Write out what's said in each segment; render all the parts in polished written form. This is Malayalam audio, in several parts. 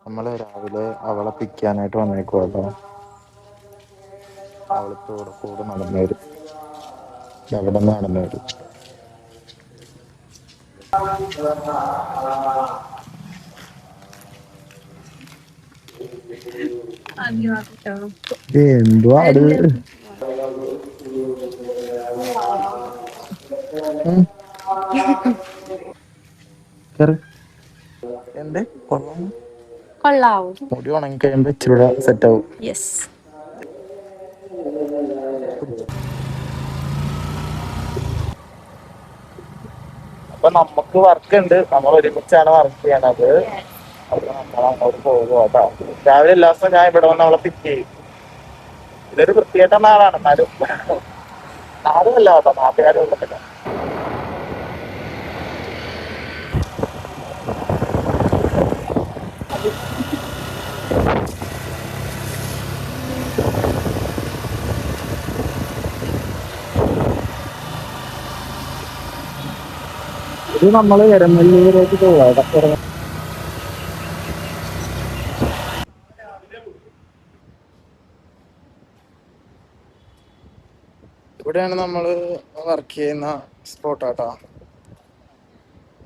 നമ്മള് രാവിലെ അവളെ പിക്കാനായിട്ട് വന്നേക്കുവാട്ടോ. അവളിപ്പോ കൂടെ നടന്നു വരും. എവിടെ നിന്ന് നടന്നു വരും. എന്തുവാ എന്ത് കൊള്ളാവോ? മുടി ഉണങ്ങി കഴിയുമ്പോ ഇച്ചിരൂടെ സെറ്റ് ആവും. യെസ്. അപ്പൊ നമുക്ക് വർക്ക് ഉണ്ട്. നമ്മൾ ഒരുമിച്ചാണ് വർക്ക് ചെയ്യണത്. അപ്പൊ നമ്മൾ അങ്ങോട്ട് പോകും കേട്ടോ. രാവിലെ എല്ലാ ദിവസവും ഞാൻ ഇവിടെ വന്ന് അവളെ പിക്ക് ചെയ്യും. ഇതൊരു വൃത്തികെട്ട നാളാണ്. എന്നാലും നാടുമല്ല കേട്ടോ, നാട്ടുകാരും ഉള്ളതല്ല. ഇത് നമ്മള് എരമല്ലൂരേക്ക് പോവാം. ഇവിടെയാണ് നമ്മള് വർക്ക് ചെയ്യുന്ന സ്പോട്ടാട്ടോ.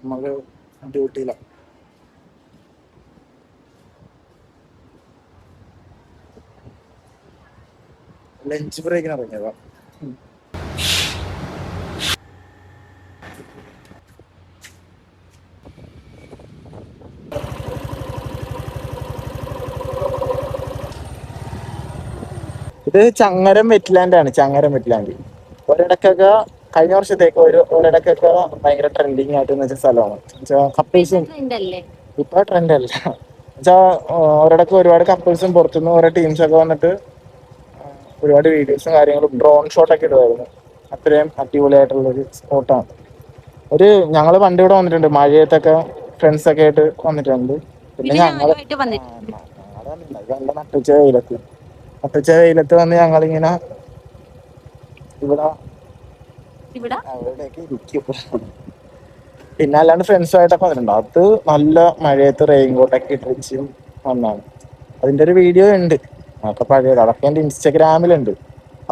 നമ്മള് ഡ്യൂട്ടിയിലാണ്. ലഞ്ച് ബ്രേക്കിന് ഇറങ്ങിയതാ. ഇത് ചങ്ങരം വെറ്റ്ലാൻഡ് ആണ്. ചങ്ങരം വെറ്റ്ലാൻഡ് ഒരിടക്കൊക്കെ കഴിഞ്ഞ വർഷത്തേക്ക് ഒരിടക്കൊക്കെ ഭയങ്കര ട്രെൻഡിങ് ആയിട്ട് വെച്ച സ്ഥലമാണ്. കപ്പിൾസും ഇപ്പൊ ട്രെൻഡ് അല്ല എന്നുവെച്ചാ ഒരിടക്ക് ഒരുപാട് കപ്പിൾസും പുറത്തുനിന്ന് ഓരോ ടീംസ് ഒക്കെ വന്നിട്ട് ഒരുപാട് വീഡിയോസും കാര്യങ്ങളും ഡ്രോൺ ഷോട്ടൊക്കെ ഇടുമായിരുന്നു. അത്രയും അടിപൊളിയായിട്ടുള്ളൊരു സ്പോട്ടാണ്. ഞങ്ങള് പണ്ട് ഇവിടെ വന്നിട്ടുണ്ട്. മഴയത്തൊക്കെ ഫ്രണ്ട്സ് ഒക്കെ ആയിട്ട് വന്നിട്ടുണ്ട്. പിന്നെ ഞങ്ങള് നട്ടുച്ച വെയിലത്ത് വന്ന് ഞങ്ങളിങ്ങനെ അവിടെയൊക്കെ ഇരിക്കും. പിന്നെ അല്ലാണ്ട് ഫ്രണ്ട്സുമായിട്ടൊക്കെ വന്നിട്ടുണ്ട്. അത് നല്ല മഴയത്ത് റെയിൻകോട്ടൊക്കെ ഇട്ടിച്ച് വന്നാണ്. അതിന്റെ ഒരു വീഡിയോ ഉണ്ട്. അതൊക്കെ പഴയത്. അതൊക്കെ എന്റെ ഇൻസ്റ്റഗ്രാമിലുണ്ട്.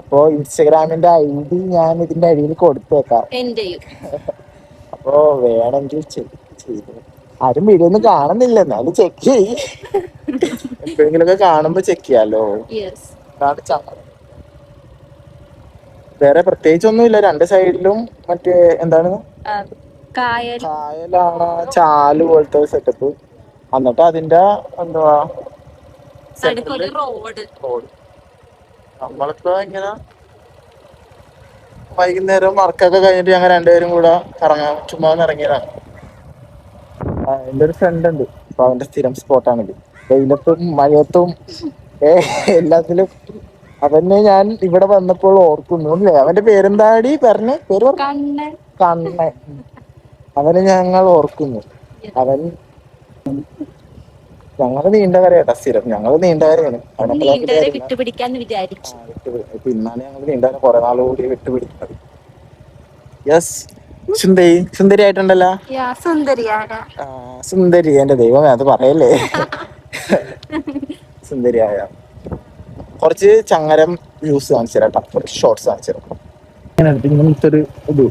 അപ്പൊ ഇൻസ്റ്റഗ്രാമിന്റെ ID ഞാൻ ഇതിന്റെ അടിയിൽ കൊടുത്തേക്കാം. അപ്പൊ വേണമെങ്കിൽ ചെയ്തു. ആരും വീഡിയോ ഒന്നും കാണുന്നില്ല, എന്നാലും ചെക്ക് ചെയ്യ്. എപ്പോഴെങ്കിലൊക്കെ കാണുമ്പോ ചെക്ക് ചെയ്യാലോ. വേറെ പ്രത്യേകിച്ചൊന്നുമില്ല. രണ്ട് സൈഡിലും മറ്റേ എന്താണ് കായലാണ്, ചാല് പോലത്തെ സെറ്റപ്പ്. എന്നിട്ട് അതിന്റെ എന്തുവാ റോഡ്. നമ്മളിപ്പോ ഇങ്ങനെ വൈകുന്നേരം വർക്കൊക്കെ കഴിഞ്ഞിട്ട് ഞങ്ങൾ രണ്ടുപേരും കൂടെ ചുമ്മാ ഇറങ്ങിയതാണ്. എന്റെ ഒരു ഫ്രണ്ട് ഉണ്ട്. അപ്പൊ അവന്റെ സ്ഥിരം സ്പോട്ടാണിത്. വെയിലത്തും മഴയത്തും എല്ലാത്തിലും അവനെ ഞാൻ ഇവിടെ വന്നപ്പോൾ ഓർക്കുന്നു. അല്ലേ, അവന്റെ പേരെന്താടി പറഞ്ഞ പേര്? കണ്ണൻ. അവനെ ഞങ്ങൾ ഓർക്കുന്നു. അവൻ ഞങ്ങള് നീണ്ടകരയാട്ടാ സ്ഥിരം. ഞങ്ങള് നീണ്ടകരയാണ്. പിന്നാണ് ഞങ്ങൾ നീണ്ടകര കുറെ നാളുകൂടി വിട്ടുപിടിക്കുന്നത്. യെസ്. സുന്ദരി ആയിട്ടുണ്ടല്ലോ. സുന്ദരി. എന്റെ ദൈവമേ, അത് പറയല്ലേ. സുന്ദരിയായ കുറച്ച് ചങ്ങരം വ്യൂസ് കാണിച്ചു തരാം. കുറച്ച് ഷോർട്സ് കാണിച്ചു തരാം. ഇങ്ങനത്തെ ഒരു ഇത്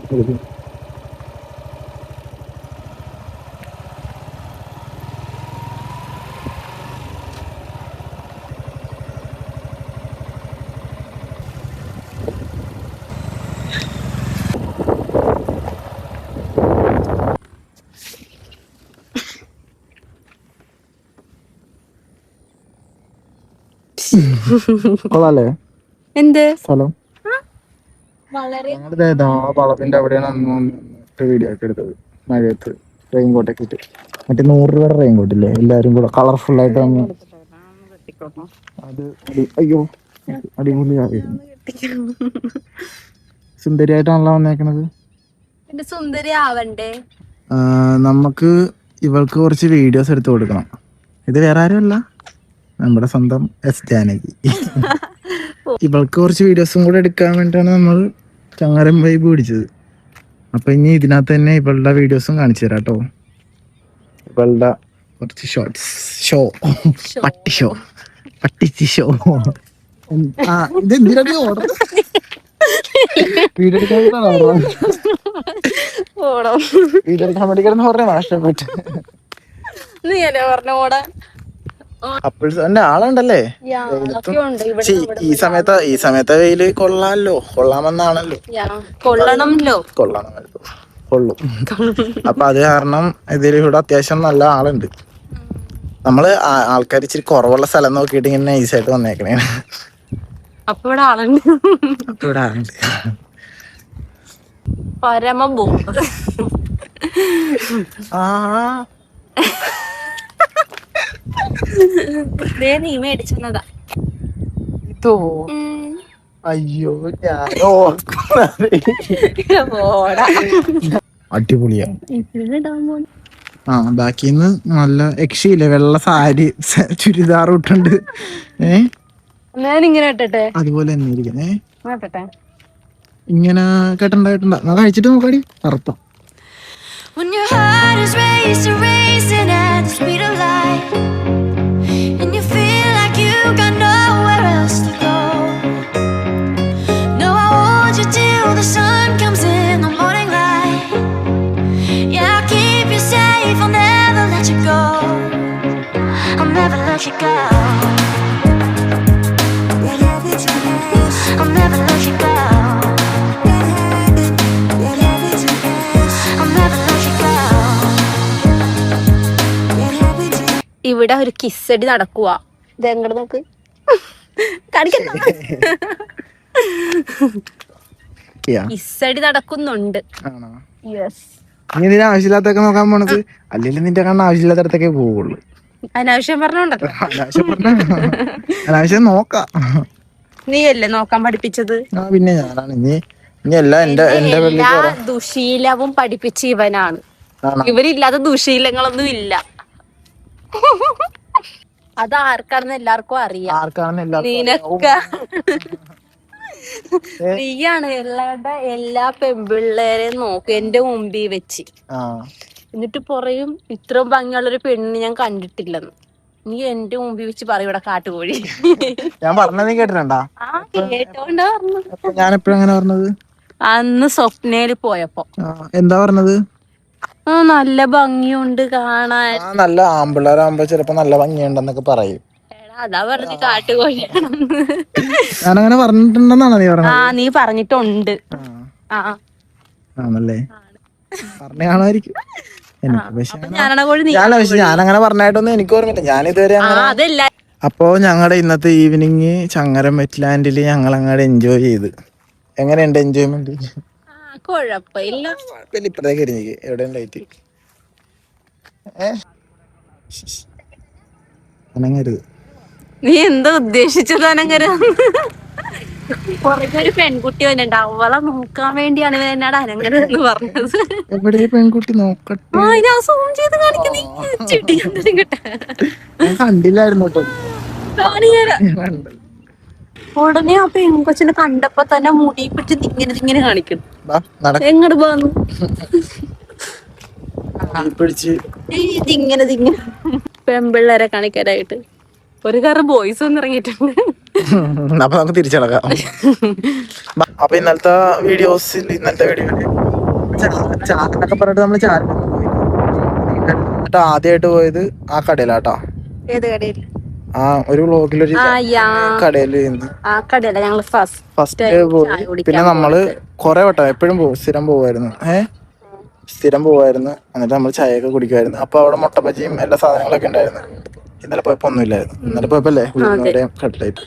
കൊള്ളാല്ലേ എന്ത് സ്ഥലം? ഞങ്ങളിതേതാ വളവിന്റെ അവിടെയാണ് അന്ന് വീഡിയോ ഒക്കെ എടുത്തത്. മഴയത്ത് റെയിൻകോട്ടൊക്കെ ഇട്ട്. മറ്റേ 100 രൂപയുടെ റെയിൻകോട്ട് ഇല്ലേ, എല്ലാരും കൂടെ കളർഫുൾ ആയിട്ട് വന്ന്. അത് അയ്യോ അടിപൊളിയായി. സുന്ദരിയായിട്ടാണല്ലോ വന്നേക്കണത്. സുന്ദരി ആവണ്ടേ? നമുക്ക് ഇവൾക്ക് കുറച്ച് വീഡിയോസ് എടുത്തു കൊടുക്കണം. ഇത് വേറെ ആരുമല്ല, നമ്മുടെ സ്വന്തം എസ് ജാനകി. ഇവൾക്ക് കുറച്ച് വീഡിയോസും കൂടെ എടുക്കാൻ വേണ്ടിയിട്ടാണ് നമ്മൾ ചങ്ങരം വൈബ് പിടിച്ചത്. അപ്പൊ ഇനി ഇതിനകത്ത് തന്നെ ഇവളുടെ വീഡിയോസും കാണിച്ചു തരാം കേട്ടോ. ഇവളുടെ കുറച്ച് ഷോർട്സ് ഷോ പട്ടി ഷോ പട്ടി ഷോ. ഇത് എന്തിനാണ് ഓർഡർ വീഡിയോ എടുക്കാൻ വീഡിയോ എടുക്കാൻ വേണ്ടി കിടന്ന് പറഞ്ഞ നഷ്ടപ്പെട്ട്. കപ്പിൾസ് എന്റെ ആളുണ്ടല്ലേ ഈ സമയത്ത് വെയില് കൊള്ളാമെന്നാണല്ലോ. കൊള്ളണമല്ലോ കൊള്ളും. അപ്പൊ അത് കാരണം ഇതിലൂടെ അത്യാവശ്യം നല്ല ആളുണ്ട്. നമ്മള് ആൾക്കാർ ഇച്ചിരി കുറവുള്ള സ്ഥലം നോക്കിയിട്ട് ഇങ്ങനെ നൈസായിട്ട് വന്നേക്കണേ. അപ്പൊ ഇവിടെ ആളുണ്ട്. പരമബോ നീ മേടിച്ചതാ ഇതോ? അയ്യോ അടിപൊളിയാണ്. ബാക്കിന്ന് നല്ല യക്ഷിയില്ലേ വെള്ള സാരി ചുരിദാർ ഇട്ടുണ്ട്. ഞാനിങ്ങനെ ഇട്ടട്ടെ അതുപോലെ തന്നെ ഇരിക്കുന്നേ. ഇങ്ങനെ കേട്ടണ്ട ഞാൻ കഴിച്ചിട്ട് നോക്കാടി അർത്ഥം. When your heart is racing, racing at the speed of light, and you feel like you got nowhere else to go. No, I hold you till the sun comes in the morning light. Yeah, I'll keep you safe, I'll never let you go. I'll never let you go. I'll never let you go. ഇവിടെ ഒരു കിസ്സടി നടക്കുക. ഇത് എങ്ങോട്ട് നോക്ക് കിസ്സടി നടക്കുന്നുണ്ട്. ആവശ്യമില്ലാത്തൊക്കെ നോക്കാൻ പോണത് അല്ലെങ്കിൽ നിന്റെ കണ്ണ് ആവശ്യമില്ലാത്തടത്തൊക്കെ പോവുള്ളൂ. അനാവശ്യം പറഞ്ഞോണ്ടല്ലോ. അനാവശ്യം നോക്കാം. നീയല്ലേ നോക്കാൻ പഠിപ്പിച്ചത്? പിന്നെ ഞാനാണ് എല്ലാ ദുശീലവും പഠിപ്പിച്ച ഇവനാണ്. ഇവരില്ലാത്ത ദുശീലങ്ങളൊന്നും ഇല്ല. അത് ആർക്കാണെന്ന് എല്ലാവർക്കും അറിയാം. നിനക്ക നീയാണ് എല്ലാ പെൺപിള്ളേരെയും നോക്കും എന്റെ മുമ്പിൽ വെച്ച്. എന്നിട്ട് പറയും ഇത്രയും ഭംഗിയുള്ളൊരു പെണ്ണിനെ ഞാൻ കണ്ടിട്ടില്ലെന്ന്. നീ എന്റെ മുമ്പിൽ വെച്ച് പറയും ഇവിടെ കാട്ടുകോഴി. ഞാൻ പറഞ്ഞത് കേട്ടിട്ടുണ്ടാ? കേട്ടോണ്ടാ പറഞ്ഞു. ഞാൻ എപ്പോഴും അങ്ങനെ പറഞ്ഞത്? അന്ന് സ്വപ്നയില് പോയപ്പോ. എന്താ പറഞ്ഞത്? നല്ല ഭംഗിയുണ്ട് കാണാൻ. നല്ല ആമ്പിള്ളേരാകുമ്പോ ചിലപ്പോ നല്ല ഭംഗിയുണ്ടെന്നൊക്കെ പറയും. അതാ പറഞ്ഞു കാട്ടുകോഴിയാണെന്ന്. ഞാനങ്ങനെ പറഞ്ഞിട്ടുണ്ടെന്നാണോ നീ പറഞ്ഞത്? നീ പറഞ്ഞിട്ടുണ്ട്. ആണല്ലേ? പറഞ്ഞാണായിരിക്കും. ഞാനങ്ങനെ പറഞ്ഞായിട്ടൊന്നും എനിക്ക് ഓർമ്മയില്ല. ഞാനിതുവരെ അപ്പോ ഞങ്ങളുടെ ഇന്നത്തെ ഈവനിങ് ചങ്ങരം വെറ്റ്ലാൻഡില് ഞങ്ങൾ അങ്ങോട്ട് എൻജോയ് ചെയ്ത്. എങ്ങനെയുണ്ട് എൻജോയ്മെന്റ്? കുഴപ്പമില്ല. ഇപ്പഴത്തേക്ക് എറിഞ്ഞേക്ക് എവിടെ ലൈറ്റ് അനങ്ങരുത്. നീ എന്താ ഉദ്ദേശിച്ചത് അനങ്ങരുത്? ഒരു പെൺകുട്ടി വന്നിട്ടുണ്ട്. അവളെ നോക്കാൻ വേണ്ടിയാണ് എന്നോട് അനങ്ങരുതെന്ന് പറഞ്ഞത്. എവിടെ പെൺകുട്ടി? നോക്കട്ടെ. ഞാൻ സൂം ചെയ്ത് കാണിക്കുന്നേ. കണ്ടില്ലായിരുന്നു ഉടനെ ആ പെൺകൊച്ചിനെ കണ്ടപ്പോ തന്നെ മുടി പിടിച്ച് ഇങ്ങനെ കാണിക്കുന്നു. എങ്ങോട്ട് പോന്നു ഇങ്ങനെ പെൺപിള്ളേരെ കാണിക്കാനായിട്ട് ഒരു കാര്യം ബോയ്സ് ഒന്നും ഇറങ്ങിയിട്ടുണ്ട്. അപ്പൊ നമുക്ക് തിരിച്ചടക്കാം. അപ്പൊ ഇന്നലത്തെ വീഡിയോ ചാറിനൊക്കെ പറഞ്ഞിട്ട് നമ്മള് ചാറിനൊക്കെ പോയി. എന്നിട്ട് ആദ്യമായിട്ട് പോയത് ആ കടയിലാട്ടോ. ഏത് കടയിൽ? ഒരു വ്ളോഗിലൊരു കടയില് ഫസ്റ്റ് പോയി. പിന്നെ നമ്മള് കൊറേ വട്ടം എപ്പോഴും പോകും, സ്ഥിരം പോവായിരുന്നു. എന്നിട്ട് നമ്മൾ ചായയൊക്കെ കുടിക്കുമായിരുന്നു. അപ്പൊ അവിടെ മുട്ടബജിയും എല്ലാ സാധനങ്ങളൊക്കെ ഉണ്ടായിരുന്നു. ഇന്നലെ പോയപ്പോ ഒന്നുമില്ലായിരുന്നു. ഇന്നലെ പോയപ്പോല്ലേ കട്ട്ലൈറ്റ്.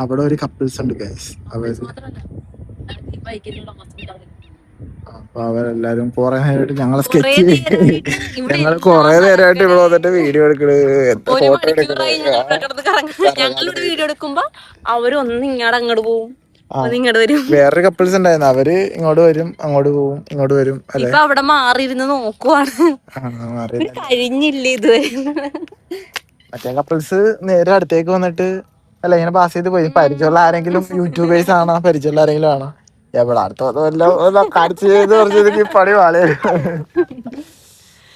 അവിടെ ഒരു കപ്പിൾസ് ഉണ്ട് ഗൈസ്. അപ്പൊ അവരെല്ലാരും കൊറേ നേരമായിട്ട് ഞങ്ങളെ സ്കെച്ച് ഞങ്ങൾ കൊറേ നേരമായിട്ട് ഇവിടെ വന്നിട്ട് വീഡിയോ എടുക്കണ്, ഫോട്ടോ എടുക്കണ്. വീഡിയോ എടുക്കുമ്പോ അവരൊന്നും അങ്ങോട്ട് പോവും, വേറൊരു കപ്പിൾസ് ഉണ്ടായിരുന്നു. അവര് ഇങ്ങോട്ട് വരും, അങ്ങോട്ട് പോവും, ഇങ്ങോട്ട് വരും. അല്ലെ അവിടെ മാറിയിരുന്ന് നോക്കുവാണ്. കഴിഞ്ഞില്ലേ ഇതുവരെ. മറ്റേ കപ്പിൾസ് നേരെ അടുത്തേക്ക് വന്നിട്ട് അല്ല ഇങ്ങനെ പാസ് ചെയ്ത് പോയി. പരിചയമുള്ള ആരെങ്കിലും യൂട്യൂബേഴ്സ് ആണോ, പരിചയമുള്ള ആരെങ്കിലും ആണോ, എവിടെ അടുത്ത കാണിച്ചു ചെയ്ത് പറഞ്ഞത് പണി വാളയായിരുന്നു.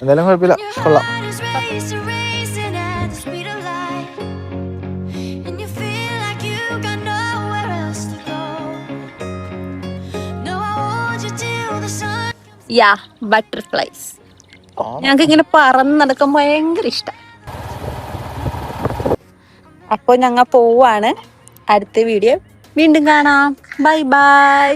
എന്തായാലും കുഴപ്പമില്ല, കൊള്ളാം. യാ ബട്ടർഫ്ലൈസ് ഞങ്ങൾക്ക് ഇങ്ങനെ പറന്ന് നടക്കാൻ ഭയങ്കര ഇഷ്ടം. അപ്പൊ ഞങ്ങൾ പോവാണ്. അടുത്ത വീഡിയോ വീണ്ടും കാണാം. Bye bye.